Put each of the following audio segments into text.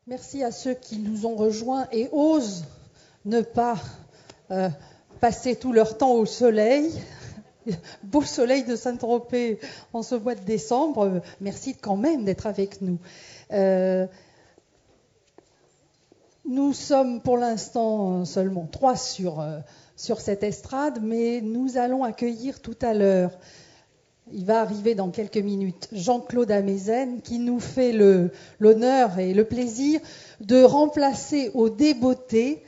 Merci à ceux qui nous ont rejoints et osent ne pas passer tout leur temps au soleil. Beau soleil de Saint-Tropez en ce mois de décembre. Merci quand même d'être avec nous. Nous sommes pour l'instant seulement 3 sur cette estrade, mais nous allons accueillir tout à l'heure, il va arriver dans quelques minutes, Jean-Claude Amezen, qui nous fait l'honneur et le plaisir de remplacer au débeauté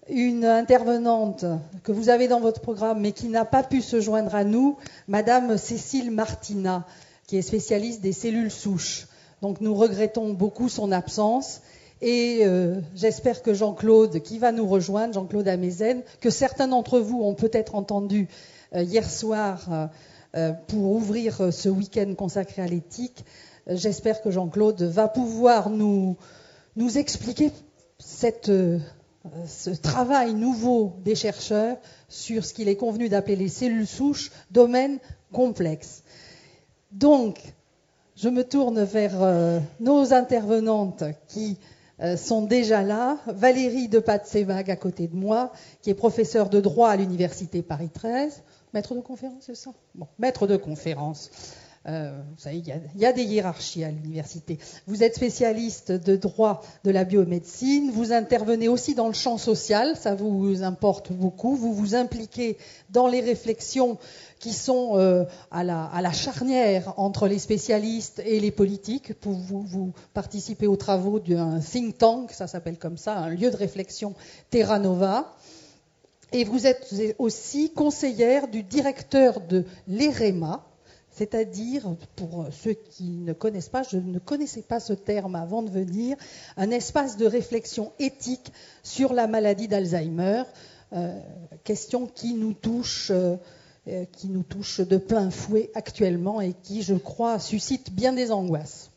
une intervenante que vous avez dans votre programme, mais qui n'a pas pu se joindre à nous, Madame Cécile Martina, qui est spécialiste des cellules souches. Donc nous regrettons beaucoup son absence. Et j'espère que Jean-Claude, qui va nous rejoindre, Jean-Claude Amezen, que certains d'entre vous ont peut-être entendu hier soir pour ouvrir ce week-end consacré à l'éthique, j'espère que Jean-Claude va pouvoir nous expliquer ce travail nouveau des chercheurs sur ce qu'il est convenu d'appeler les cellules souches, domaine complexe. Donc, je me tourne vers nos intervenantes qui sont déjà là. Valérie Depadt-Sévag à côté de moi, qui est professeure de droit à l'Université Paris 13. Maître de conférence, c'est ça ? Bon, maître de conférence. Vous savez, il y a des hiérarchies à l'université. Vous êtes spécialiste de droit de la biomédecine, vous intervenez aussi dans le champ social, ça vous importe beaucoup, vous vous impliquez dans les réflexions qui sont à la charnière entre les spécialistes et les politiques. Vous participez aux travaux d'un think tank, ça s'appelle comme ça, un lieu de réflexion Terra Nova. Et vous êtes aussi conseillère du directeur de l'EREMA, c'est-à-dire, pour ceux qui ne connaissent pas, je ne connaissais pas ce terme avant de venir, un espace de réflexion éthique sur la maladie d'Alzheimer, question qui nous touche de plein fouet actuellement et qui, je crois, suscite bien des angoisses.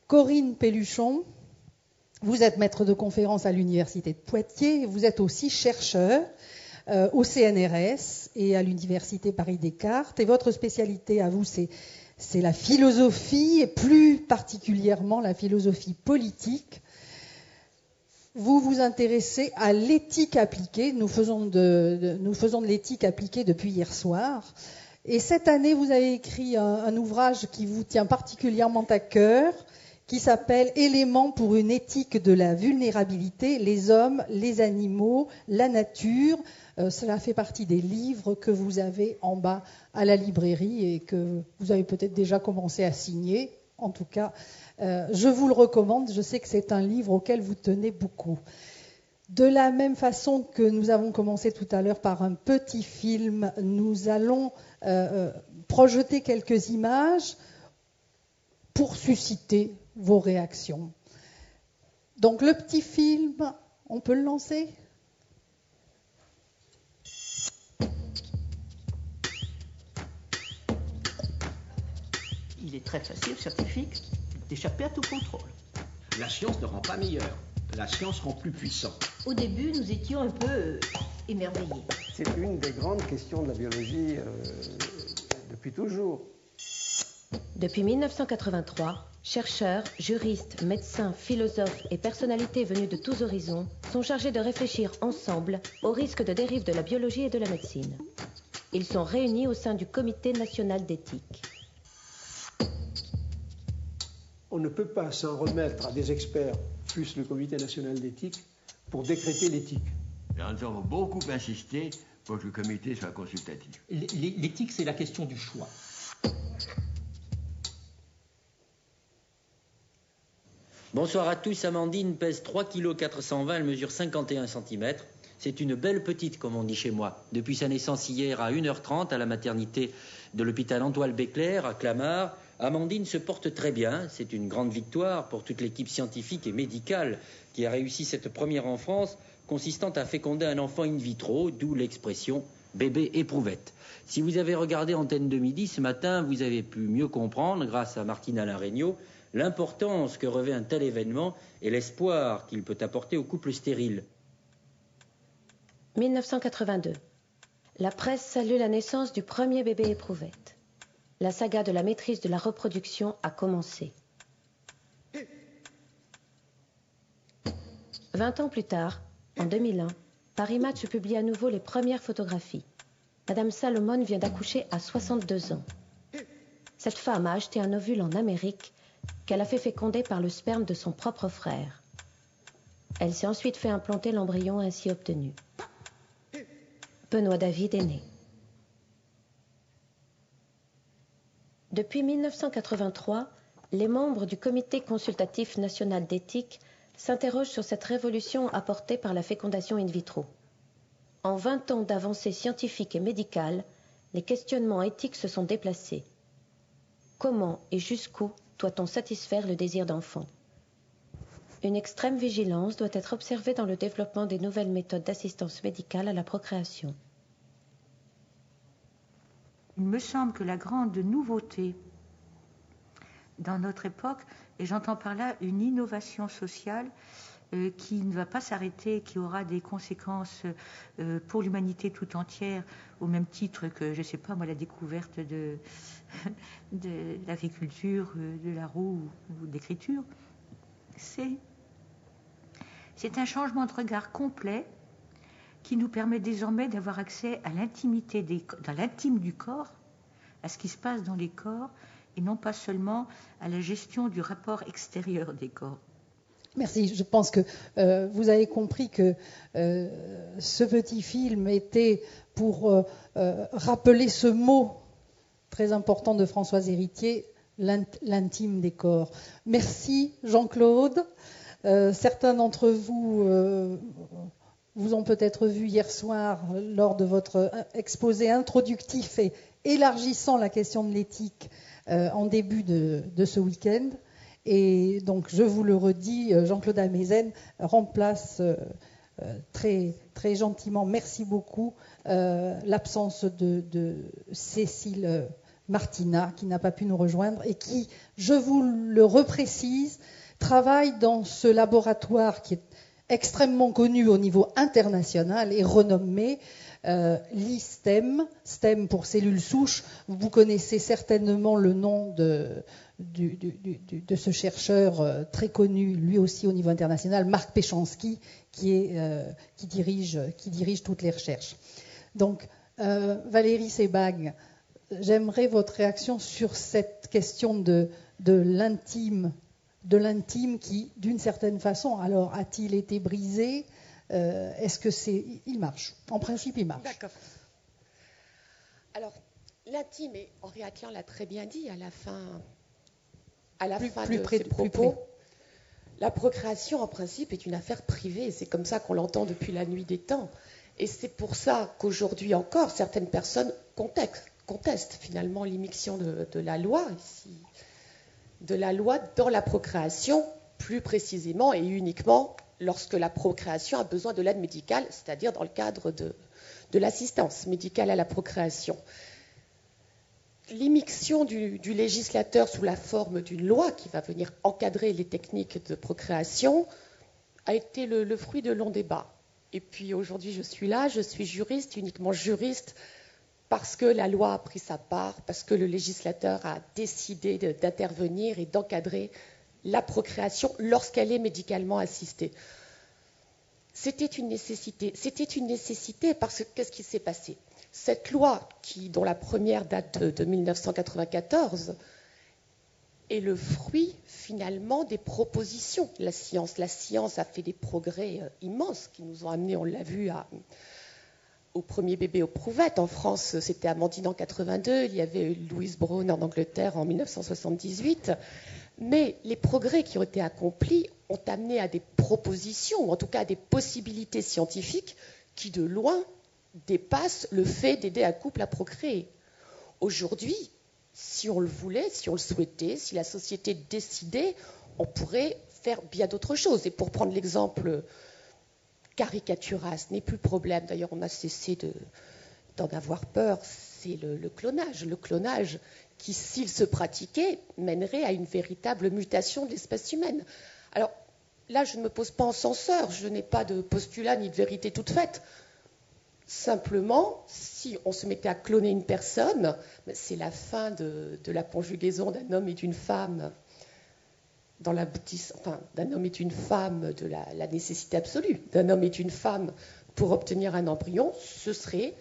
Corinne Pelluchon, vous êtes maître de conférence à l'Université de Poitiers, vous êtes aussi chercheur au CNRS et à l'Université Paris-Descartes. Et votre spécialité à vous, c'est la philosophie, et plus particulièrement la philosophie politique. Vous vous intéressez à l'éthique appliquée. Nous faisons de l'éthique appliquée depuis hier soir. Et cette année, vous avez écrit un ouvrage qui vous tient particulièrement à cœur, qui s'appelle « Éléments pour une éthique de la vulnérabilité, les hommes, les animaux, la nature ». Cela fait partie des livres que vous avez en bas à la librairie et que vous avez peut-être déjà commencé à signer. En tout cas, je vous le recommande. Je sais que c'est un livre auquel vous tenez beaucoup. De la même façon que nous avons commencé tout à l'heure par un petit film, nous allons projeter quelques images pour susciter vos réactions. Donc le petit film, on peut le lancer ? Il est très facile, scientifique, d'échapper à tout contrôle. La science ne rend pas meilleur, la science rend plus puissant. Au début, nous étions un peu émerveillés. C'est une des grandes questions de la biologie depuis toujours. Depuis 1983, chercheurs, juristes, médecins, philosophes et personnalités venues de tous horizons sont chargés de réfléchir ensemble aux risques de dérive de la biologie et de la médecine. Ils sont réunis au sein du Comité national d'éthique. On ne peut pas s'en remettre à des experts, plus le Comité national d'éthique, pour décréter l'éthique. Nous avons beaucoup insisté pour que le comité soit consultatif. L'éthique, c'est la question du choix. Bonsoir à tous, Amandine pèse 3 kg 420, elle mesure 51 cm. C'est une belle petite, comme on dit chez moi. Depuis sa naissance hier à 1h30 à la maternité de l'hôpital Antoine Béclair à Clamart, Amandine se porte très bien. C'est une grande victoire pour toute l'équipe scientifique et médicale qui a réussi cette première en France, consistant à féconder un enfant in vitro, d'où l'expression bébé éprouvette. Si vous avez regardé Antenne de Midi ce matin, vous avez pu mieux comprendre, grâce à Martine Alain Regnault, l'importance que revêt un tel événement et l'espoir qu'il peut apporter aux couples stériles. 1982. La presse salue la naissance du premier bébé éprouvette. La saga de la maîtrise de la reproduction a commencé. 20 ans plus tard, en 2001, Paris Match publie à nouveau les premières photographies. Madame Salomon vient d'accoucher à 62 ans. Cette femme a acheté un ovule en Amérique qu'elle a fait féconder par le sperme de son propre frère. Elle s'est ensuite fait implanter l'embryon ainsi obtenu. Benoît David est né. Depuis 1983, les membres du Comité consultatif national d'éthique s'interrogent sur cette révolution apportée par la fécondation in vitro. En 20 ans d'avancées scientifiques et médicales, les questionnements éthiques se sont déplacés. Comment et jusqu'où doit-on satisfaire le désir d'enfant ? Une extrême vigilance doit être observée dans le développement des nouvelles méthodes d'assistance médicale à la procréation. Il me semble que la grande nouveauté dans notre époque, et j'entends par là une innovation sociale qui ne va pas s'arrêter, qui aura des conséquences pour l'humanité tout entière, au même titre que, je ne sais pas moi, la découverte de l'agriculture, de la roue ou de l'écriture, c'est un changement de regard complet qui nous permet désormais d'avoir accès à l'intimité, dans l'intime du corps, à ce qui se passe dans les corps, et non pas seulement à la gestion du rapport extérieur des corps. Merci. Je pense que vous avez compris que ce petit film était pour rappeler ce mot très important de Françoise Héritier, l'intime des corps. Merci Jean-Claude. Certains d'entre vous vous ont peut-être vu hier soir lors de votre exposé introductif et élargissant la question de l'éthique en début de ce week-end. Et donc, je vous le redis, Jean-Claude Amezen remplace très, très gentiment, merci beaucoup, l'absence de Cécile Martina, qui n'a pas pu nous rejoindre et qui, je vous le reprécise, travaille dans ce laboratoire qui est extrêmement connu au niveau international et renommé, l'ISTEM, STEM pour cellules souches. Vous connaissez certainement le nom de ce chercheur très connu, lui aussi au niveau international, Marc Péchanski, qui dirige toutes les recherches. Donc, Valérie Sebag, j'aimerais votre réaction sur cette question de l'intime qui, d'une certaine façon, alors a-t-il été brisé ? Est-ce que il marche ? En principe, il marche. D'accord. Alors, l'intime, et Henri Atlan l'a très bien dit à la fin de ses propos, la procréation, en principe, est une affaire privée. C'est comme ça qu'on l'entend depuis la nuit des temps. Et c'est pour ça qu'aujourd'hui encore, certaines personnes contestent finalement l'immixtion de la loi ici. De la loi dans la procréation, plus précisément et uniquement lorsque la procréation a besoin de l'aide médicale, c'est-à-dire dans le cadre de l'assistance médicale à la procréation. L'immixtion du législateur sous la forme d'une loi qui va venir encadrer les techniques de procréation a été le fruit de longs débats. Et puis aujourd'hui, je suis là, je suis juriste, uniquement juriste, parce que la loi a pris sa part, parce que le législateur a décidé d'intervenir et d'encadrer la procréation lorsqu'elle est médicalement assistée. C'était une nécessité. C'était une nécessité parce que qu'est-ce qui s'est passé ? Cette loi, dont la première date de 1994, est le fruit finalement des propositions de la science. La science a fait des progrès immenses qui nous ont amenés, on l'a vu, au premier bébé aux prouvettes. En France, c'était Amandine en 82, il y avait Louise Braun en Angleterre en 1978. Mais les progrès qui ont été accomplis ont amené à des propositions, ou en tout cas à des possibilités scientifiques qui, de loin, dépassent le fait d'aider un couple à procréer. Aujourd'hui, si on le voulait, si on le souhaitait, si la société décidait, on pourrait faire bien d'autres choses. Et pour prendre l'exemple caricatural, ce n'est plus le problème. D'ailleurs, on a cessé d'en avoir peur. C'est le clonage. Le clonage qui, s'il se pratiquait, mènerait à une véritable mutation de l'espèce humaine. Alors là, je ne me pose pas en censeur. Je n'ai pas de postulat ni de vérité toute faite. Simplement, si on se mettait à cloner une personne, c'est la fin de la conjugaison d'un homme et d'une femme dans l'aboutissement, d'un homme et d'une femme, de la nécessité absolue d'un homme et d'une femme pour obtenir un embryon, ce serait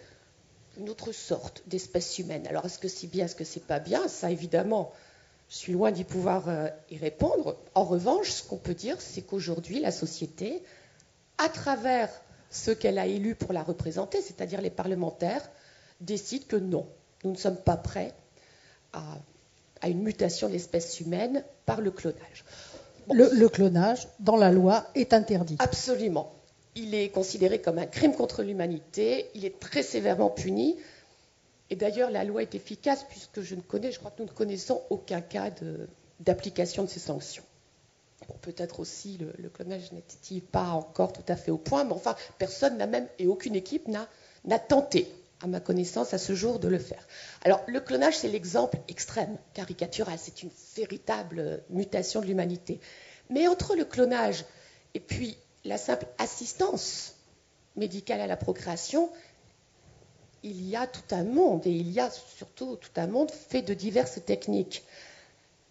une autre sorte d'espèce humaine. Alors, est-ce que c'est bien, est-ce que c'est pas bien? Ça, évidemment, je suis loin d'y pouvoir y répondre. En revanche, ce qu'on peut dire, c'est qu'aujourd'hui, la société, à travers ceux qu'elle a élus pour la représenter, c'est-à-dire les parlementaires, décide que non, nous ne sommes pas prêts à une mutation de l'espèce humaine par le clonage. Le clonage, dans la loi, est interdit. Absolument. Il est considéré comme un crime contre l'humanité, il est très sévèrement puni. Et d'ailleurs, la loi est efficace puisque je crois que nous ne connaissons aucun cas d'application de ces sanctions. Bon, peut-être aussi le clonage n'était-il pas encore tout à fait au point, mais enfin, personne n'a même, et aucune équipe n'a tenté, à ma connaissance, à ce jour, de le faire. Alors, le clonage, c'est l'exemple extrême, caricatural, c'est une véritable mutation de l'humanité. Mais entre le clonage et puis la simple assistance médicale à la procréation, il y a tout un monde, et il y a surtout tout un monde fait de diverses techniques.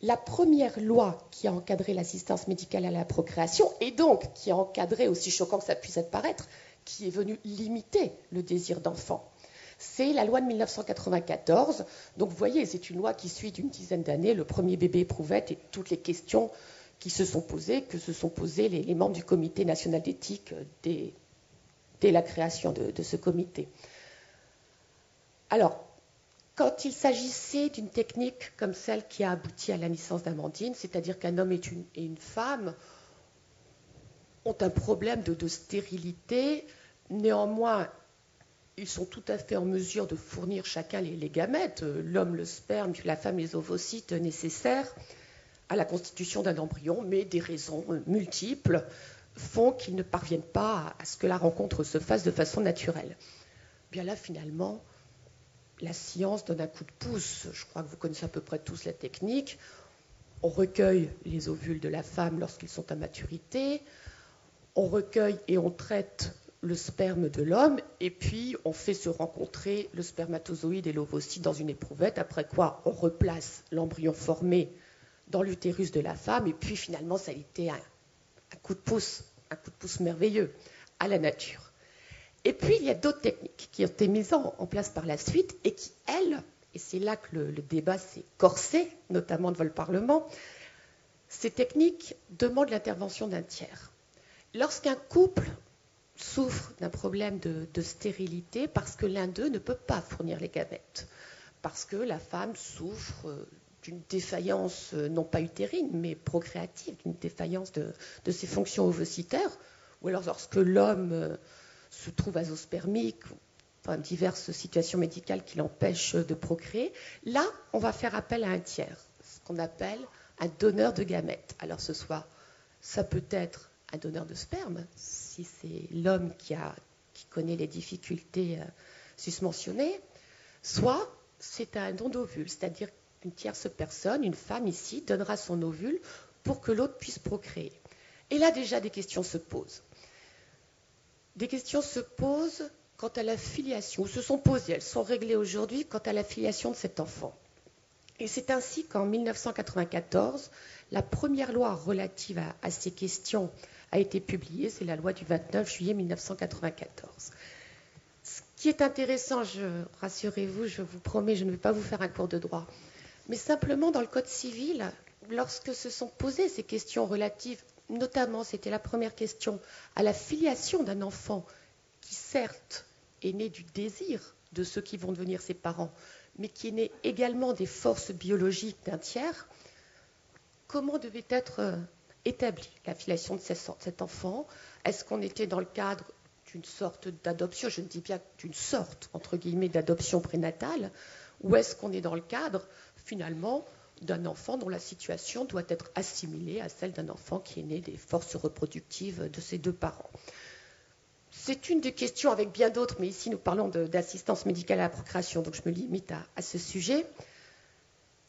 La première loi qui a encadré l'assistance médicale à la procréation, et donc qui a encadré, aussi choquant que ça puisse paraître, qui est venue limiter le désir d'enfant, c'est la loi de 1994. Donc vous voyez, c'est une loi qui suit d'une dizaine d'années le premier bébé éprouvette et toutes les questions qui se sont posées, que se sont posées les membres du comité national d'éthique dès la création de ce comité. Alors, quand il s'agissait d'une technique comme celle qui a abouti à la naissance d'Amandine, c'est-à-dire qu'un homme et une femme ont un problème de stérilité, néanmoins, ils sont tout à fait en mesure de fournir chacun les gamètes, l'homme le sperme, puis la femme les ovocytes nécessaires à la constitution d'un embryon, mais des raisons multiples font qu'ils ne parviennent pas à ce que la rencontre se fasse de façon naturelle. Bien là, finalement, la science donne un coup de pouce. Je crois que vous connaissez à peu près tous la technique. On recueille les ovules de la femme lorsqu'ils sont à maturité, on recueille et on traite le sperme de l'homme, et puis on fait se rencontrer le spermatozoïde et l'ovocyte dans une éprouvette, après quoi on replace l'embryon formé dans l'utérus de la femme, et puis finalement ça a été un coup de pouce merveilleux à la nature. Et puis il y a d'autres techniques qui ont été mises en place par la suite et qui, elles, et c'est là que le débat s'est corsé, notamment devant le Parlement, ces techniques demandent l'intervention d'un tiers. Lorsqu'un couple souffre d'un problème de stérilité parce que l'un d'eux ne peut pas fournir les gamètes, parce que la femme souffre d'une défaillance, non pas utérine, mais procréative, d'une défaillance de ses fonctions ovocytaires, ou alors lorsque l'homme se trouve azospermique, enfin, diverses situations médicales qui l'empêchent de procréer, là, on va faire appel à un tiers, ce qu'on appelle un donneur de gamètes. Alors ça peut être un donneur de sperme, si c'est l'homme qui connaît les difficultés susmentionnées, soit c'est un don d'ovule, c'est-à-dire qu'une tierce personne, une femme ici, donnera son ovule pour que l'autre puisse procréer. Et là, déjà, des questions se posent. Des questions se posent quant à la filiation, ou se sont posées, elles sont réglées aujourd'hui quant à la filiation de cet enfant. Et c'est ainsi qu'en 1994, la première loi relative à ces questions a été publiée, c'est la loi du 29 juillet 1994. Ce qui est intéressant, rassurez-vous, je vous promets, je ne vais pas vous faire un cours de droit, mais simplement dans le Code civil, lorsque se sont posées ces questions relatives, notamment, c'était la première question, à la filiation d'un enfant qui, certes, est né du désir de ceux qui vont devenir ses parents, mais qui est né également des forces biologiques d'un tiers, comment devait être établie la filiation de cet enfant? Est-ce qu'on était dans le cadre d'une sorte d'adoption, je ne dis bien d'une sorte, entre guillemets, d'adoption prénatale, ou est-ce qu'on est dans le cadre, finalement, d'un enfant dont la situation doit être assimilée à celle d'un enfant qui est né des forces reproductives de ses deux parents? C'est une des questions avec bien d'autres, mais ici nous parlons d'assistance médicale à la procréation, donc je me limite à ce sujet.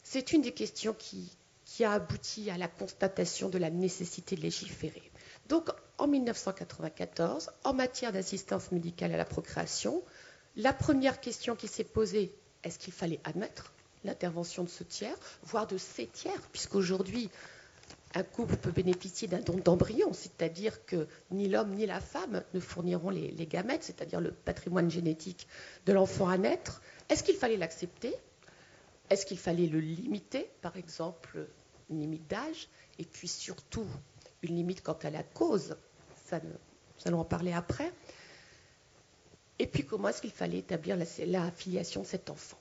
C'est une des questions qui a abouti à la constatation de la nécessité de légiférer. Donc en 1994, en matière d'assistance médicale à la procréation, la première question qui s'est posée, est-ce qu'il fallait admettre l'intervention de ce tiers, voire de ces tiers, puisqu'aujourd'hui, un couple peut bénéficier d'un don d'embryon, c'est-à-dire que ni l'homme ni la femme ne fourniront les gamètes, c'est-à-dire le patrimoine génétique de l'enfant à naître. Est-ce qu'il fallait l'accepter? Est-ce qu'il fallait le limiter, par exemple, une limite d'âge, et puis surtout une limite quant à la cause? Nous allons en parler après. Et puis comment est-ce qu'il fallait établir la filiation de cet enfant?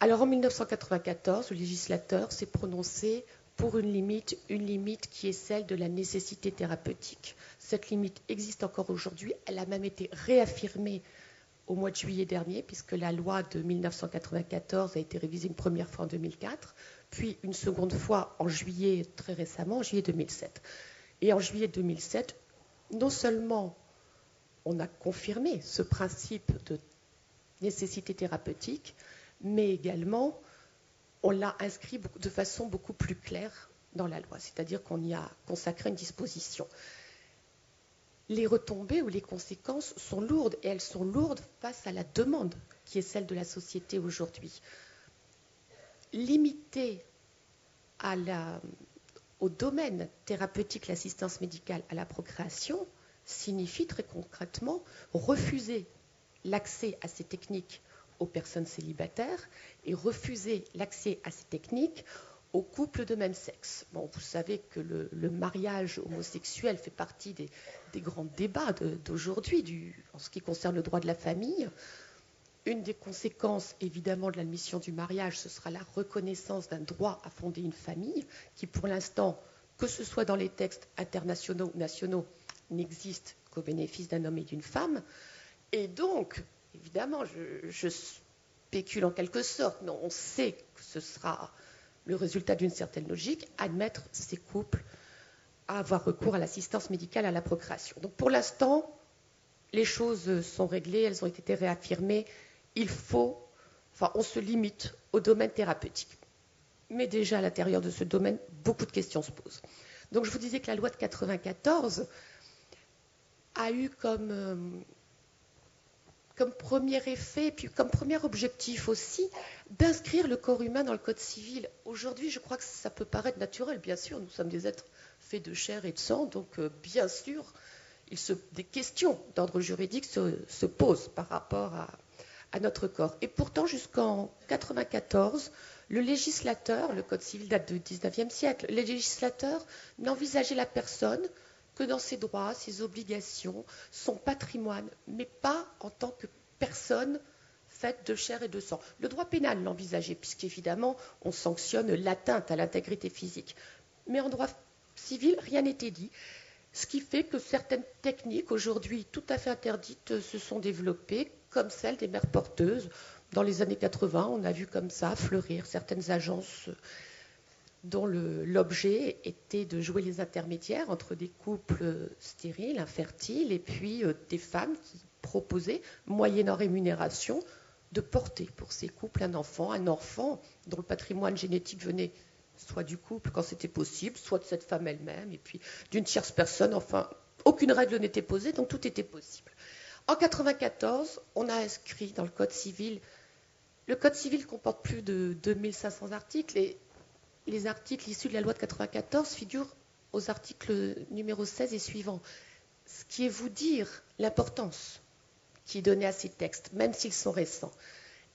Alors en 1994, le législateur s'est prononcé pour une limite qui est celle de la nécessité thérapeutique. Cette limite existe encore aujourd'hui, elle a même été réaffirmée au mois de juillet dernier, puisque la loi de 1994 a été révisée une première fois en 2004, puis une seconde fois en juillet, très récemment, en juillet 2007. Et en juillet 2007, non seulement on a confirmé ce principe de nécessité thérapeutique, mais également on l'a inscrit de façon beaucoup plus claire dans la loi, c'est-à-dire qu'on y a consacré une disposition. Les retombées ou les conséquences sont lourdes, et elles sont lourdes face à la demande qui est celle de la société aujourd'hui. Limiter au domaine thérapeutique l'assistance médicale à la procréation signifie très concrètement refuser l'accès à ces techniques aux personnes célibataires et refuser l'accès à ces techniques aux couples de même sexe. Bon, vous savez que le mariage homosexuel fait partie des grands débats d'aujourd'hui en ce qui concerne le droit de la famille. Une des conséquences, évidemment, de l'admission du mariage, ce sera la reconnaissance d'un droit à fonder une famille qui, pour l'instant, que ce soit dans les textes internationaux ou nationaux, n'existe qu'au bénéfice d'un homme et d'une femme. Et donc, évidemment, je spécule en quelque sorte, mais on sait que ce sera le résultat d'une certaine logique, admettre ces couples à avoir recours à l'assistance médicale à la procréation. Donc pour l'instant, les choses sont réglées, elles ont été réaffirmées. On se limite au domaine thérapeutique. Mais déjà à l'intérieur de ce domaine, beaucoup de questions se posent. Donc je vous disais que la loi de 1994 a eu comme premier effet, et puis comme premier objectif aussi, d'inscrire le corps humain dans le Code civil. Aujourd'hui, je crois que ça peut paraître naturel, bien sûr, nous sommes des êtres faits de chair et de sang, donc bien sûr, des questions d'ordre juridique se posent par rapport à notre corps. Et pourtant, jusqu'en 1994, le législateur, le Code civil date du XIXe siècle, le législateur n'envisageait la personne que dans ses droits, ses obligations, son patrimoine, mais pas en tant que personne faite de chair et de sang. Le droit pénal l'envisageait, puisqu'évidemment, on sanctionne l'atteinte à l'intégrité physique. Mais en droit civil, rien n'était dit, ce qui fait que certaines techniques, aujourd'hui tout à fait interdites, se sont développées, comme celle des mères porteuses. Dans les années 80, on a vu comme ça fleurir certaines agences dont l'objet était de jouer les intermédiaires entre des couples stériles, infertiles, et puis des femmes qui proposaient, moyennant rémunération, de porter pour ces couples un enfant dont le patrimoine génétique venait soit du couple quand c'était possible, soit de cette femme elle-même, et puis d'une tierce personne. Enfin, aucune règle n'était posée, donc tout était possible. En 1994, on a inscrit dans le Code civil. Le Code civil comporte plus de 2500 articles, et les articles issus de la loi de 1994 figurent aux articles numéro 16 et suivants. Ce qui est vous dire l'importance qui est donnée à ces textes, même s'ils sont récents.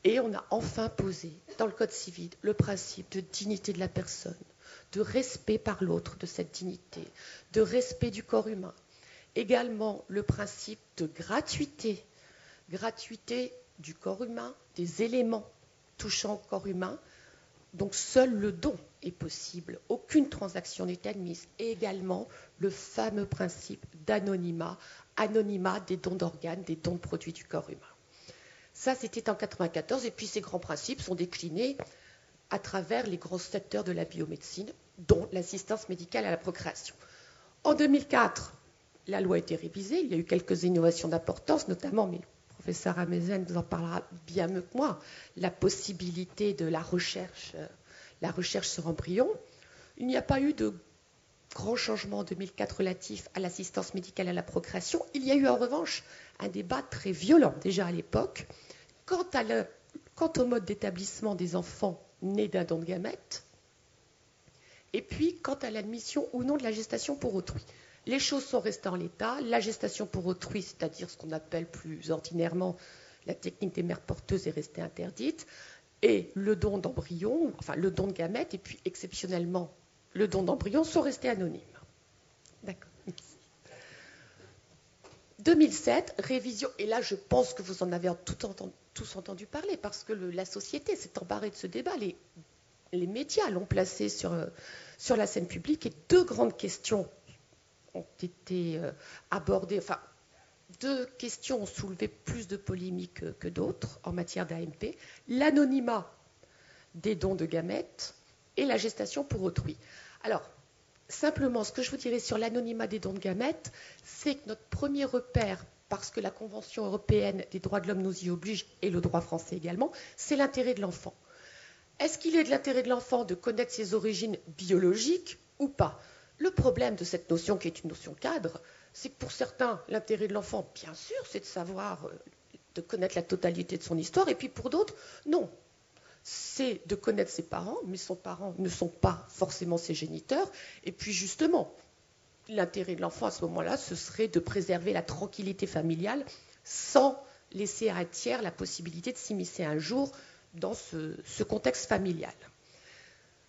Et on a enfin posé dans le Code civil le principe de dignité de la personne, de respect par l'autre de cette dignité, de respect du corps humain. Également le principe de gratuité du corps humain, des éléments touchant au corps humain. Donc seul le don est possible, aucune transaction n'est admise. Et également le fameux principe d'anonymat, anonymat des dons d'organes, des dons de produits du corps humain. Ça, c'était en 1994, et puis ces grands principes sont déclinés à travers les grands secteurs de la biomédecine, dont l'assistance médicale à la procréation. En 2004, la loi a été révisée, il y a eu quelques innovations d'importance, notamment, mais le professeur Amezen vous en parlera bien mieux que moi, la possibilité de la recherche sur embryon. Il n'y a pas eu de grands changements en 2004 relatifs à l'assistance médicale à la procréation. Il y a eu en revanche un débat très violent déjà à l'époque quant au mode d'établissement des enfants nés d'un don de gamètes et puis quant à l'admission ou non de la gestation pour autrui. Les choses sont restées en l'état. La gestation pour autrui, c'est-à-dire ce qu'on appelle plus ordinairement la technique des mères porteuses, est restée interdite. Et le don d'embryon, enfin le don de gamètes, et puis exceptionnellement le don d'embryon, sont restés anonymes. D'accord. 2007, révision, et là je pense que vous en avez tous entendu parler, parce que la société s'est emparée de ce débat, les médias l'ont placé sur la scène publique, et deux grandes questions ont été abordées, enfin, deux questions ont soulevé plus de polémiques que d'autres en matière d'AMP, l'anonymat des dons de gamètes et la gestation pour autrui. Alors, simplement, ce que je vous dirais sur l'anonymat des dons de gamètes, c'est que notre premier repère, parce que la Convention européenne des droits de l'homme nous y oblige, et le droit français également, c'est l'intérêt de l'enfant. Est-ce qu'il est de l'intérêt de l'enfant de connaître ses origines biologiques ou pas? Le problème de cette notion, qui est une notion cadre, c'est que pour certains, l'intérêt de l'enfant, bien sûr, c'est de savoir, de connaître la totalité de son histoire, et puis pour d'autres, non. C'est de connaître ses parents, mais ses parents ne sont pas forcément ses géniteurs. Et puis justement, l'intérêt de l'enfant à ce moment-là, ce serait de préserver la tranquillité familiale sans laisser à un tiers la possibilité de s'immiscer un jour dans ce contexte familial.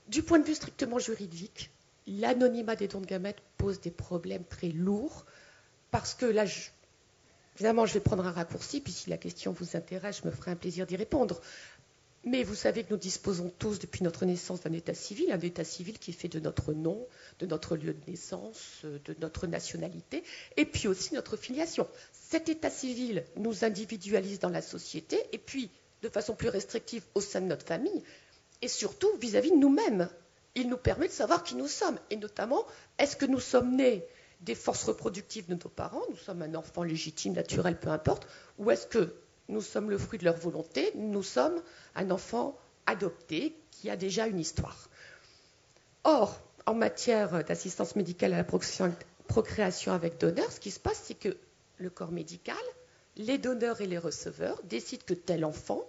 Du point de vue strictement juridique, l'anonymat des dons de gamètes pose des problèmes très lourds parce que là, évidemment, je vais prendre un raccourci, puis si la question vous intéresse, je me ferai un plaisir d'y répondre. Mais vous savez que nous disposons tous, depuis notre naissance, d'un état civil qui est fait de notre nom, de notre lieu de naissance, de notre nationalité, et puis aussi notre filiation. Cet état civil nous individualise dans la société, et puis, de façon plus restrictive, au sein de notre famille, et surtout vis-à-vis de nous-mêmes. Il nous permet de savoir qui nous sommes, et notamment, est-ce que nous sommes nés des forces reproductives de nos parents, nous sommes un enfant légitime, naturel, peu importe, ou est-ce que nous sommes le fruit de leur volonté, nous sommes un enfant adopté qui a déjà une histoire. Or, en matière d'assistance médicale à la procréation avec donneur, ce qui se passe, c'est que le corps médical, les donneurs et les receveurs décident que tel enfant,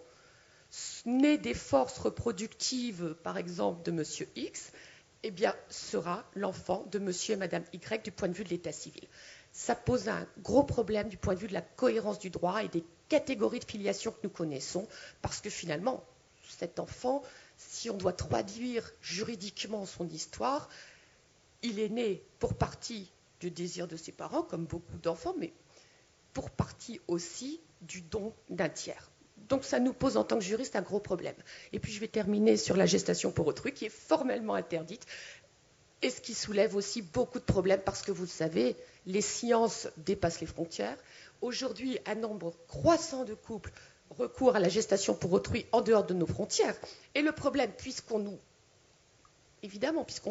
né des forces reproductives, par exemple, de monsieur X, eh bien, sera l'enfant de monsieur et madame Y du point de vue de l'état civil. Ça pose un gros problème du point de vue de la cohérence du droit et des catégories de filiation que nous connaissons, parce que finalement, cet enfant, si on doit traduire juridiquement son histoire, il est né pour partie du désir de ses parents, comme beaucoup d'enfants, mais pour partie aussi du don d'un tiers. Donc ça nous pose en tant que juriste un gros problème. Et puis je vais terminer sur la gestation pour autrui, qui est formellement interdite, et ce qui soulève aussi beaucoup de problèmes, parce que vous le savez, les sciences dépassent les frontières. Aujourd'hui, un nombre croissant de couples recourent à la gestation pour autrui en dehors de nos frontières. Et le problème, puisqu'on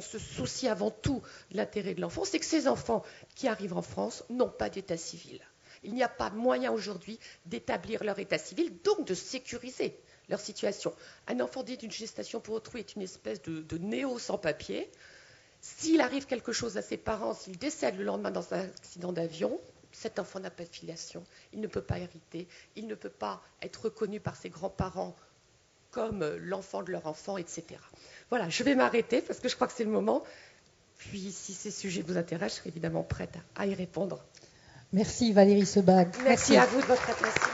se soucie avant tout de l'intérêt de l'enfant, c'est que ces enfants qui arrivent en France n'ont pas d'état civil. Il n'y a pas moyen aujourd'hui d'établir leur état civil, donc de sécuriser leur situation. Un enfant dit d'une gestation pour autrui est une espèce de néo sans papier. S'il arrive quelque chose à ses parents, s'il décède le lendemain dans un accident d'avion, cet enfant n'a pas de filiation, il ne peut pas hériter, il ne peut pas être reconnu par ses grands-parents comme l'enfant de leur enfant, etc. Voilà, je vais m'arrêter parce que je crois que c'est le moment. Puis, si ces sujets vous intéressent, je serai évidemment prête à y répondre. Merci Valérie Sebag. Merci à vous de votre attention.